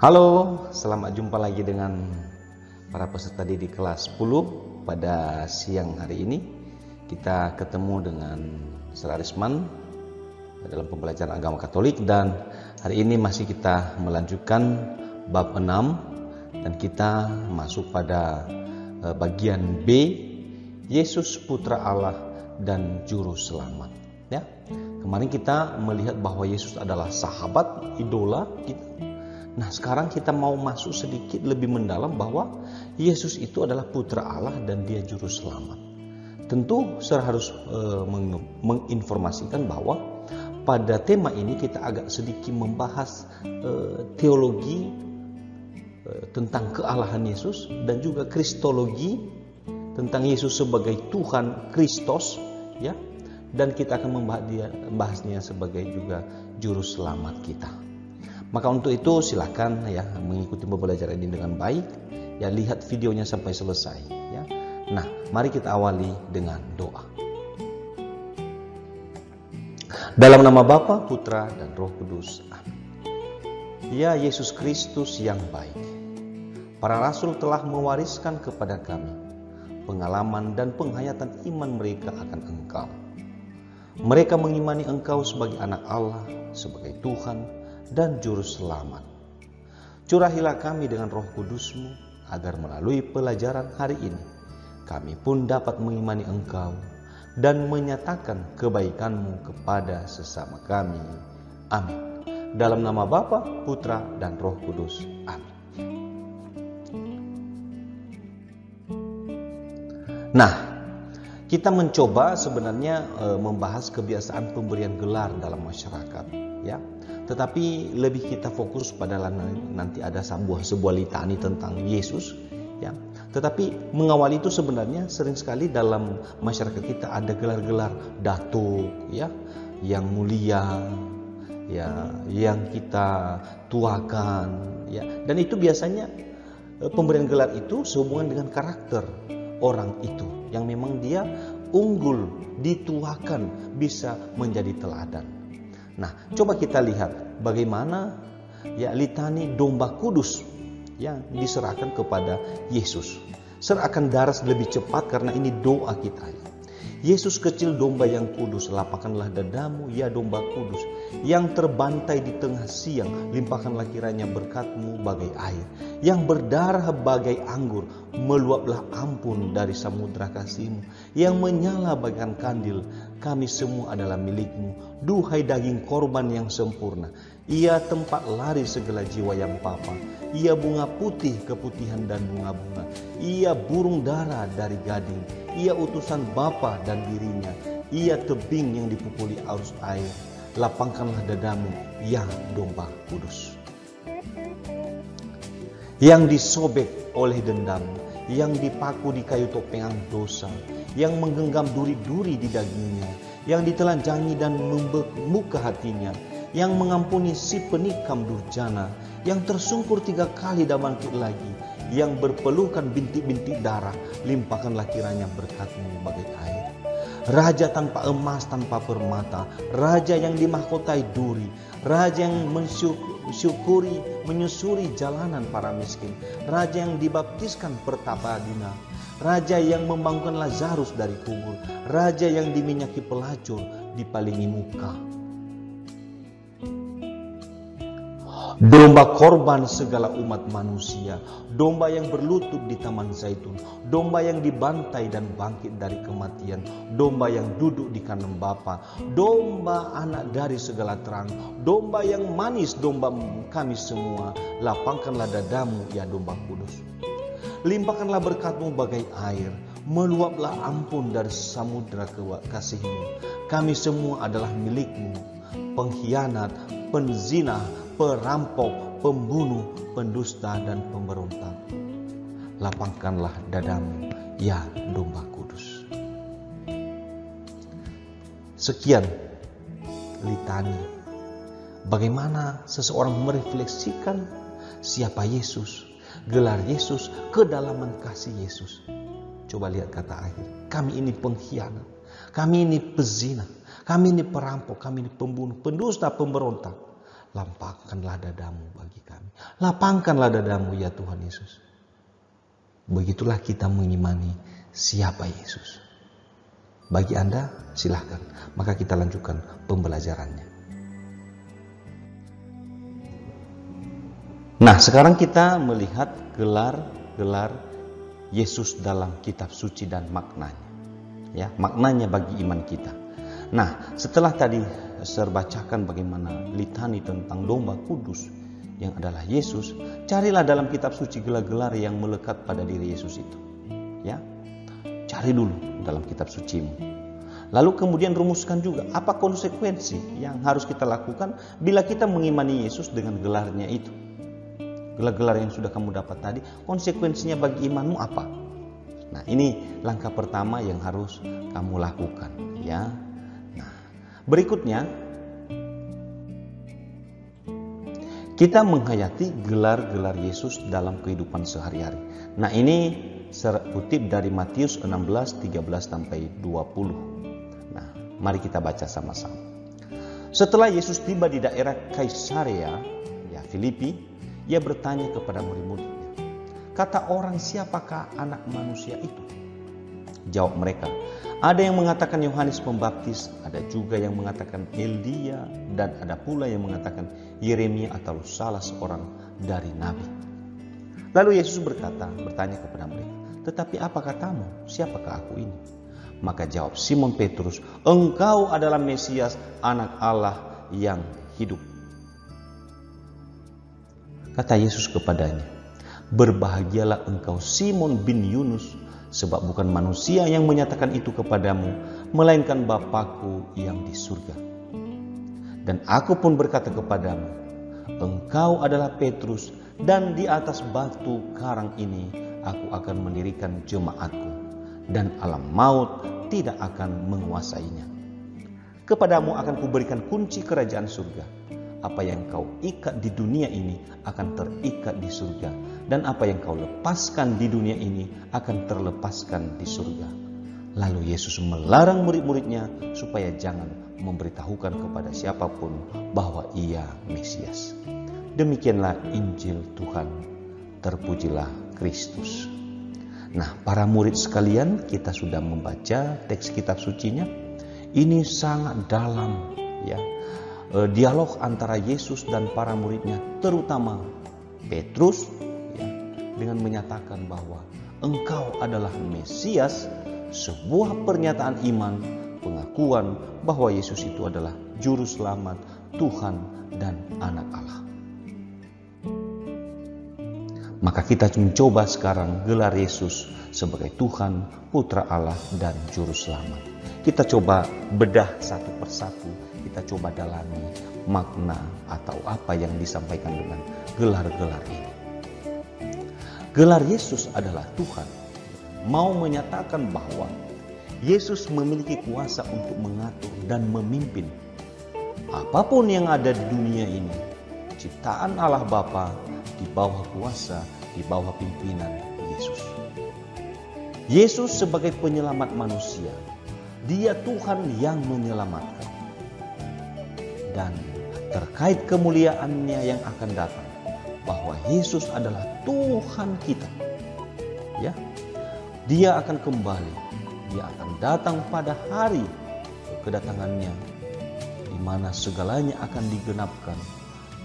Halo, selamat jumpa lagi dengan para peserta didik kelas 10. Pada siang hari ini kita ketemu dengan Saudara Arisman dalam pembelajaran agama Katolik, dan hari ini masih kita melanjutkan bab 6 dan kita masuk pada bagian B, Yesus Putra Allah dan Juru Selamat. Ya, kemarin kita melihat bahwa Yesus adalah sahabat, idola kita. Nah, sekarang kita mau masuk sedikit lebih mendalam bahwa Yesus itu adalah Putra Allah dan Dia Juru Selamat. Tentu saudara harus menginformasikan bahwa pada tema ini kita agak sedikit membahas teologi tentang kealahan Yesus dan juga kristologi tentang Yesus sebagai Tuhan Kristus, ya. Dan kita akan membahasnya sebagai juga Juru Selamat kita. Maka untuk itu silakan ya mengikuti pembelajaran ini dengan baik, ya, lihat videonya sampai selesai, ya. Nah, mari kita awali dengan doa. Dalam nama Bapa, Putra dan Roh Kudus. Amin. Ya Yesus Kristus yang baik, para rasul telah mewariskan kepada kami pengalaman dan penghayatan iman mereka akan Engkau. Mereka mengimani Engkau sebagai anak Allah, sebagai Tuhan dan Juru Selamat. Curahilah kami dengan Roh Kudus-Mu agar melalui pelajaran hari ini kami pun dapat mengimani Engkau dan menyatakan kebaikan-Mu kepada sesama kami. Amin. Dalam nama Bapa, Putra dan Roh Kudus. Amin. Nah, kita mencoba sebenarnya membahas kebiasaan pemberian gelar dalam masyarakat, ya. Tetapi lebih kita fokus pada nanti ada sebuah litani tentang Yesus, ya. Tetapi mengawali itu sebenarnya sering sekali dalam masyarakat kita ada gelar-gelar datuk, ya, yang mulia, ya, yang kita tuakan, ya. Dan itu biasanya pemberian gelar itu sehubungan dengan karakter orang itu yang memang dia unggul, dituakan, bisa menjadi teladan. Nah, coba kita lihat bagaimana ya litani domba kudus yang diserahkan kepada Yesus. Serahkan darah lebih cepat karena ini doa kita. Yesus kecil domba yang kudus, lapangkanlah dadamu ya domba kudus, yang terbantai di tengah siang, limpahkanlah kiranya berkat-Mu bagai air, yang berdarah bagai anggur, meluaplah ampun dari samudra kasih-Mu, yang menyala bagaikan kandil, kami semua adalah milik-Mu, duhai daging korban yang sempurna, ia tempat lari segala jiwa yang papa, ia bunga putih keputihan dan bunga-bunga, ia burung dara dari gading, ia utusan Bapa dan dirinya, ia tebing yang dipukuli arus air, lapangkanlah dadamu ya domba kudus. Yang disobek oleh dendam, yang dipaku di kayu topengan dosa, yang menggenggam duri-duri di dagingnya, yang ditelanjangi dan membuka hatinya, yang mengampuni si penikam durjana, yang tersungkur 3 kali dan bangkit lagi, yang berpelukan bintik-bintik darah, limpahkanlah kiranya berkat-Mu bagai air. Raja tanpa emas, tanpa permata, raja yang dimahkotai duri, raja yang menyusuri jalanan para miskin, raja yang dibaptiskan pertapa-dina, raja yang membangunkan Lazarus dari kubur, raja yang diminyaki pelacur, dipalingi muka. Domba korban segala umat manusia, domba yang berlutut di taman zaitun, domba yang dibantai dan bangkit dari kematian, domba yang duduk di kanan Bapa, domba anak dari segala terang, domba yang manis, domba kami semua, lapangkanlah dadamu ya domba kudus. Limpahkanlah berkat-Mu bagai air, meluaplah ampun dari samudra kasih-Mu, kami semua adalah milik-Mu, pengkhianat, penzina, perampok, pembunuh, pendusta dan pemberontak. Lapangkanlah dadamu ya domba kudus. Sekian litani bagaimana seseorang merefleksikan siapa Yesus, gelar Yesus, kedalaman kasih Yesus. Coba lihat kata akhir, kami ini pengkhianat, kami ini pezina, kami ini perampok, kami ini pembunuh, pendusta, pemberontak. lampahkanlah dadamu bagi kami. Lapangkanlah dadamu ya Tuhan Yesus. Begitulah kita mengimani siapa Yesus. Bagi Anda, silahkan. Maka kita lanjutkan pembelajarannya. Nah, sekarang kita melihat gelar-gelar Yesus dalam kitab suci dan maknanya. Ya, maknanya bagi iman kita. Nah, setelah tadi saya bacakan bagaimana litani tentang domba kudus yang adalah Yesus, carilah dalam kitab suci gelar-gelar yang melekat pada diri Yesus itu. Ya. Cari dulu dalam kitab sucimu. Lalu kemudian rumuskan juga apa konsekuensi yang harus kita lakukan bila kita mengimani Yesus dengan gelarnya itu. Gelar-gelar yang sudah kamu dapat tadi, konsekuensinya bagi imanmu apa? Nah, ini langkah pertama yang harus kamu lakukan, ya. Nah, berikutnya kita menghayati gelar-gelar Yesus dalam kehidupan sehari-hari. Nah, ini saya kutip dari Matius 16, 13 sampai 20. Nah, mari kita baca sama-sama. Setelah Yesus tiba di daerah Kaisarea, ya Filipi, ia bertanya kepada murid-muridnya, kata orang siapakah anak manusia itu? Jawab mereka, ada yang mengatakan Yohanes Pembaptis, ada juga yang mengatakan Elia, dan ada pula yang mengatakan Yeremia atau salah seorang dari nabi. Lalu Yesus bertanya kepada mereka, tetapi apa katamu? Siapakah aku ini? Maka jawab Simon Petrus, engkau adalah Mesias, anak Allah yang hidup. Kata Yesus kepadanya, berbahagialah engkau Simon bin Yunus, sebab bukan manusia yang menyatakan itu kepadamu, melainkan Bapa-Ku yang di surga. Dan aku pun berkata kepadamu, engkau adalah Petrus, dan di atas batu karang ini aku akan mendirikan jemaatku, dan alam maut tidak akan menguasainya. Kepadamu akan kuberikan kunci kerajaan surga. Apa yang kau ikat di dunia ini akan terikat di surga, dan apa yang kau lepaskan di dunia ini akan terlepaskan di surga. Lalu Yesus melarang murid-muridnya supaya jangan memberitahukan kepada siapapun bahwa ia Mesias. Demikianlah Injil Tuhan. Terpujilah Kristus. Nah, para murid sekalian, kita sudah membaca teks kitab sucinya. Ini sangat dalam, ya. Dialog antara Yesus dan para muridnya, terutama Petrus, ya, dengan menyatakan bahwa engkau adalah Mesias, sebuah pernyataan iman, pengakuan bahwa Yesus itu adalah Juru Selamat, Tuhan, dan Anak Allah. Maka kita mencoba sekarang gelar Yesus sebagai Tuhan, Putra Allah, dan Juru Selamat. Kita coba bedah satu persatu. Kita coba dalami makna atau apa yang disampaikan dengan gelar-gelar ini. Gelar Yesus adalah Tuhan, mau menyatakan bahwa Yesus memiliki kuasa untuk mengatur dan memimpin apapun yang ada di dunia ini. Ciptaan Allah Bapa di bawah kuasa, di bawah pimpinan Yesus. Yesus sebagai penyelamat manusia, Dia Tuhan yang menyelamatkan. Dan terkait kemuliaannya yang akan datang, bahwa Yesus adalah Tuhan kita. Ya, Dia akan kembali. Dia akan datang pada hari kedatangannya, di mana segalanya akan digenapkan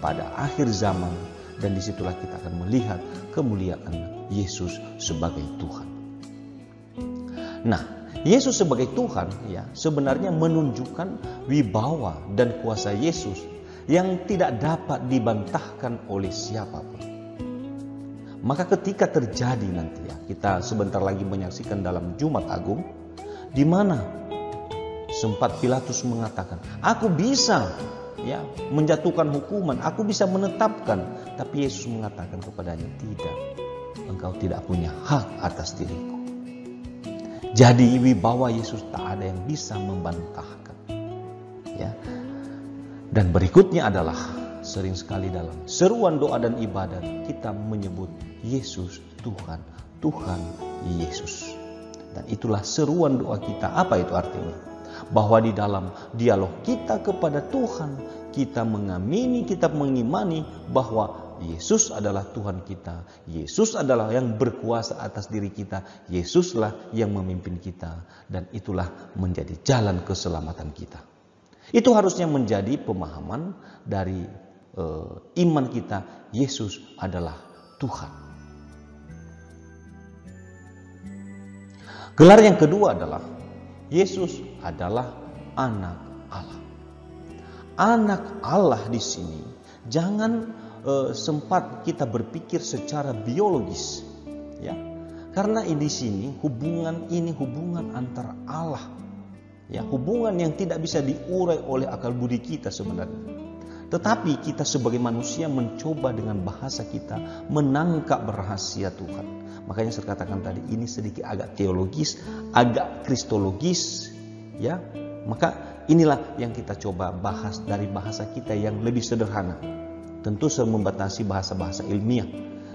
pada akhir zaman, dan disitulah kita akan melihat kemuliaan Yesus sebagai Tuhan. Nah, Yesus sebagai Tuhan, ya, sebenarnya menunjukkan wibawa dan kuasa Yesus yang tidak dapat dibantahkan oleh siapapun. Maka ketika terjadi nanti, ya, kita sebentar lagi menyaksikan dalam Jumat Agung, di mana sempat Pilatus mengatakan, aku bisa, ya, menjatuhkan hukuman, aku bisa menetapkan, tapi Yesus mengatakan kepadanya, tidak, engkau tidak punya hak atas diriku. Jadi wibawa Yesus tak ada yang bisa membantahkan, ya. Dan berikutnya adalah sering sekali dalam seruan doa dan ibadat kita menyebut Yesus Tuhan, Tuhan Yesus. Dan itulah seruan doa kita. Apa itu artinya? Bahwa di dalam dialog kita kepada Tuhan, kita mengamini, kita mengimani bahwa Yesus adalah Tuhan kita. Yesus adalah yang berkuasa atas diri kita. Yesuslah yang memimpin kita. Dan itulah menjadi jalan keselamatan kita. Itu harusnya menjadi pemahaman dari iman kita. Yesus adalah Tuhan. Gelar yang kedua adalah Yesus adalah anak Allah. Anak Allah di sini jangan sempat kita berpikir secara biologis, ya, karena di sini hubungan antara Allah, ya, hubungan yang tidak bisa diurai oleh akal budi kita sebenarnya. Tetapi kita sebagai manusia mencoba dengan bahasa kita menangkap rahasia Tuhan. Makanya saya katakan tadi ini sedikit agak teologis, agak kristologis, ya. Maka inilah yang kita coba bahas dari bahasa kita yang lebih sederhana. Tentu membatasi bahasa-bahasa ilmiah,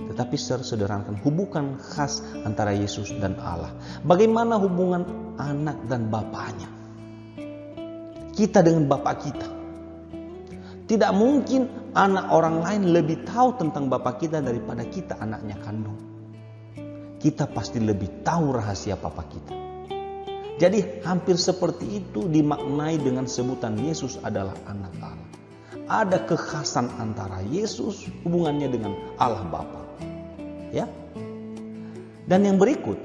tetapi sederhanakan hubungan khas antara Yesus dan Allah. Bagaimana hubungan anak dan bapaknya? Kita dengan bapak kita. Tidak mungkin anak orang lain lebih tahu tentang bapak kita daripada kita anaknya kandung. Kita pasti lebih tahu rahasia papa kita. Jadi hampir seperti itu dimaknai dengan sebutan Yesus adalah anak Allah. Ada kekhasan antara Yesus hubungannya dengan Allah Bapa. Ya. Dan yang berikut,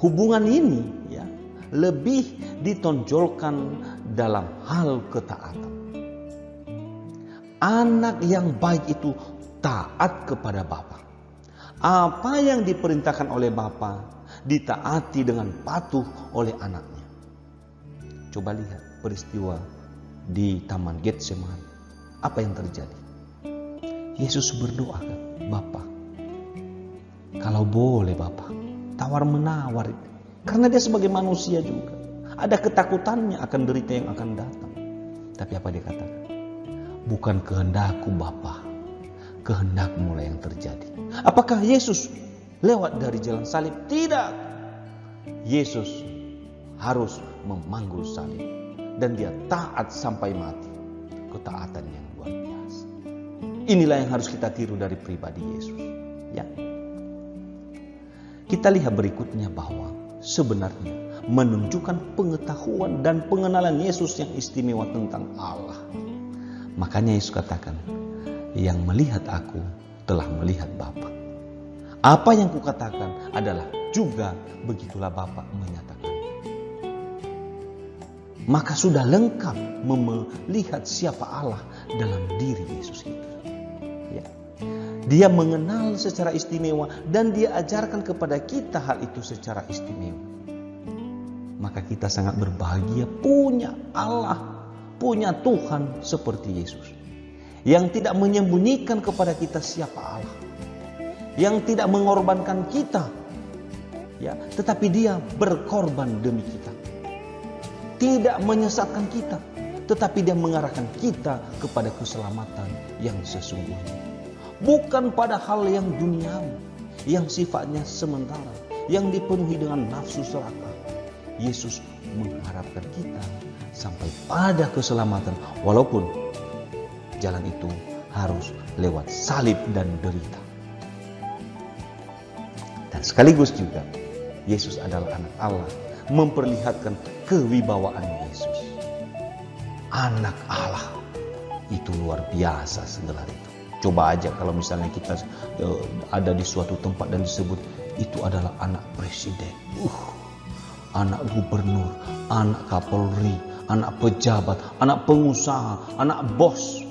hubungan ini ya lebih ditonjolkan dalam hal ketaatan. Anak yang baik itu taat kepada Bapa. Apa yang diperintahkan oleh Bapa ditaati dengan patuh oleh anaknya. Coba lihat peristiwa di Taman Getsemani. Apa yang terjadi? Yesus berdoa kan, Bapa, kalau boleh Bapa, tawar-menawar. Karena dia sebagai manusia juga. Ada ketakutannya akan derita yang akan datang. Tapi apa dia katakan? Bukan kehendakku Bapa, kehendak-Mu yang terjadi. Apakah Yesus lewat dari jalan salib? Tidak. Yesus harus memanggul salib. Dan dia taat sampai mati. Ketaatan yang luar biasa. Inilah yang harus kita tiru dari pribadi Yesus. Ya. Kita lihat berikutnya bahwa sebenarnya menunjukkan pengetahuan dan pengenalan Yesus yang istimewa tentang Allah. Makanya Yesus katakan, yang melihat aku telah melihat Bapa. Apa yang kukatakan adalah juga begitulah Bapa menyatakan. Maka sudah lengkap melihat siapa Allah dalam diri Yesus itu. Ya. Dia mengenal secara istimewa dan dia ajarkan kepada kita hal itu secara istimewa. Maka kita sangat berbahagia punya Allah, punya Tuhan seperti Yesus. Yang tidak menyembunyikan kepada kita siapa Allah. Yang tidak mengorbankan kita. Ya, tetapi dia berkorban demi kita. Tidak menyesatkan kita, tetapi dia mengarahkan kita kepada keselamatan yang sesungguhnya. Bukan pada hal yang duniawi, yang sifatnya sementara, yang dipenuhi dengan nafsu serakah. Yesus mengharapkan kita sampai pada keselamatan, walaupun jalan itu harus lewat salib dan derita. Dan sekaligus juga, Yesus adalah anak Allah, memperlihatkan kewibawaan Yesus. Anak Allah itu luar biasa segala itu. Coba aja kalau misalnya kita ada di suatu tempat dan disebut itu adalah anak presiden, anak gubernur, anak kapolri, anak pejabat, anak pengusaha, anak bos.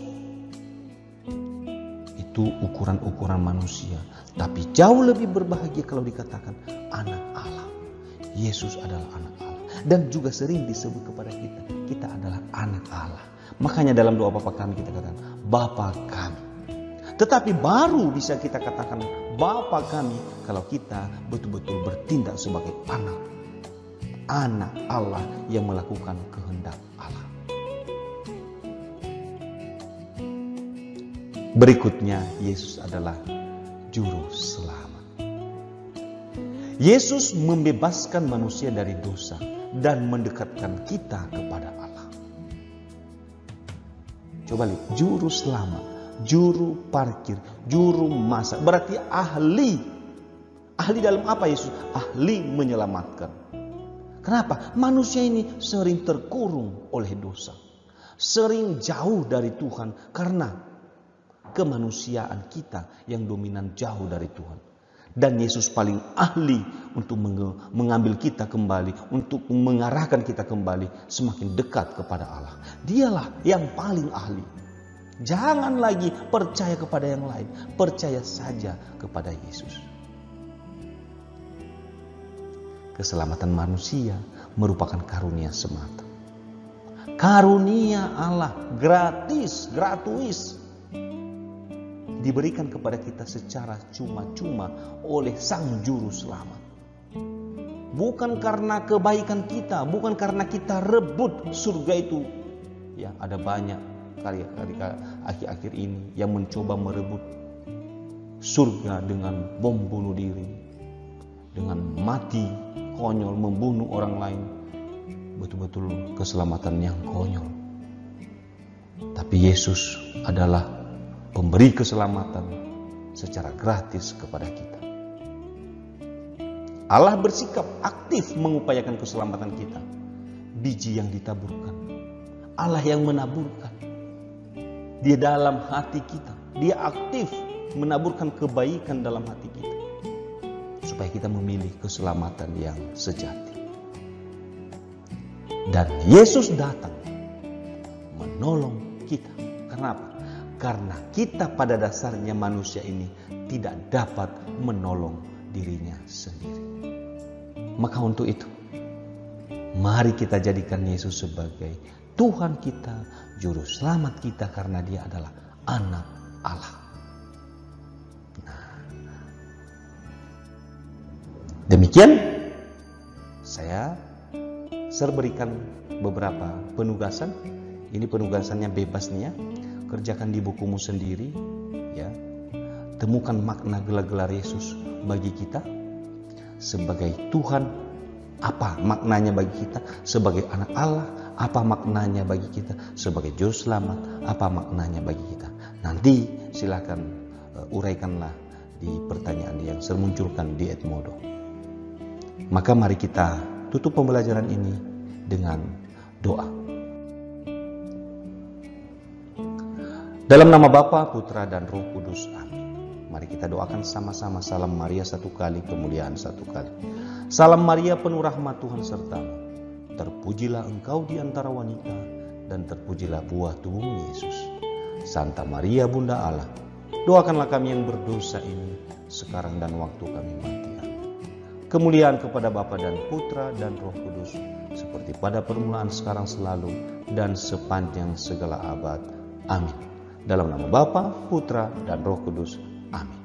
Itu ukuran-ukuran manusia. Tapi jauh lebih berbahagia kalau dikatakan anak Allah. Yesus adalah anak Allah. Dan juga sering disebut kepada kita, kita adalah anak Allah. Makanya dalam doa Bapa kami kita katakan, Bapa kami. Tetapi baru bisa kita katakan Bapa kami kalau kita betul-betul bertindak sebagai anak Allah yang melakukan kehendak Allah. Berikutnya, Yesus adalah juru selamat. Yesus membebaskan manusia dari dosa dan mendekatkan kita kepada Allah. Coba lihat, juru selamat, juru parkir, juru masak. Berarti ahli. Ahli dalam apa Yesus? Ahli menyelamatkan. Kenapa? Manusia ini sering terkurung oleh dosa. Sering jauh dari Tuhan karena kemanusiaan kita yang dominan jauh dari Tuhan. Dan Yesus paling ahli untuk mengambil kita kembali, untuk mengarahkan kita kembali semakin dekat kepada Allah. Dialah yang paling ahli. Jangan lagi percaya kepada yang lain, percaya saja kepada Yesus. Keselamatan manusia merupakan karunia semata. Karunia Allah gratuis. Diberikan kepada kita secara cuma-cuma oleh Sang Juru Selamat. Bukan karena kebaikan kita, bukan karena kita rebut surga itu. Ya, ada banyak kali akhir-akhir ini yang mencoba merebut surga dengan bom bunuh diri, dengan mati konyol membunuh orang lain. Betul-betul keselamatan yang konyol. Tapi Yesus adalah pemberi keselamatan secara gratis kepada kita. Allah bersikap aktif mengupayakan keselamatan kita. Biji yang ditaburkan, Allah yang menaburkan. Dia dalam hati kita. Dia aktif menaburkan kebaikan dalam hati kita, supaya kita memilih keselamatan yang sejati. Dan Yesus datang menolong kita. Kenapa? Karena kita pada dasarnya manusia ini tidak dapat menolong dirinya sendiri. Maka untuk itu, mari kita jadikan Yesus sebagai Tuhan kita, Juru Selamat kita, karena Dia adalah Anak Allah. Demikian saya berikan beberapa penugasan. Ini penugasannya bebas nih ya. Kerjakan di bukumu sendiri ya. Temukan makna gelar-gelar Yesus bagi kita sebagai Tuhan. Apa maknanya bagi kita sebagai anak Allah? Apa maknanya bagi kita sebagai Juru Selamat? Apa maknanya bagi kita? Nanti silakan uraikanlah di pertanyaan yang saya munculkan di Edmodo. Maka mari kita tutup pembelajaran ini dengan doa. Dalam nama Bapa, Putra, dan Roh Kudus. Amin. Mari kita doakan sama-sama. Salam Maria satu kali, kemuliaan satu kali. Salam Maria penuh rahmat, Tuhan sertamu. Terpujilah engkau di antara wanita, dan terpujilah buah tubuhmu Yesus. Santa Maria Bunda Allah, doakanlah kami yang berdosa ini, sekarang dan waktu kami mati. Kemuliaan kepada Bapa dan Putra dan Roh Kudus, seperti pada permulaan, sekarang, selalu, dan sepanjang segala abad. Amin. Dalam nama Bapa, Putra, dan Roh Kudus. Amin.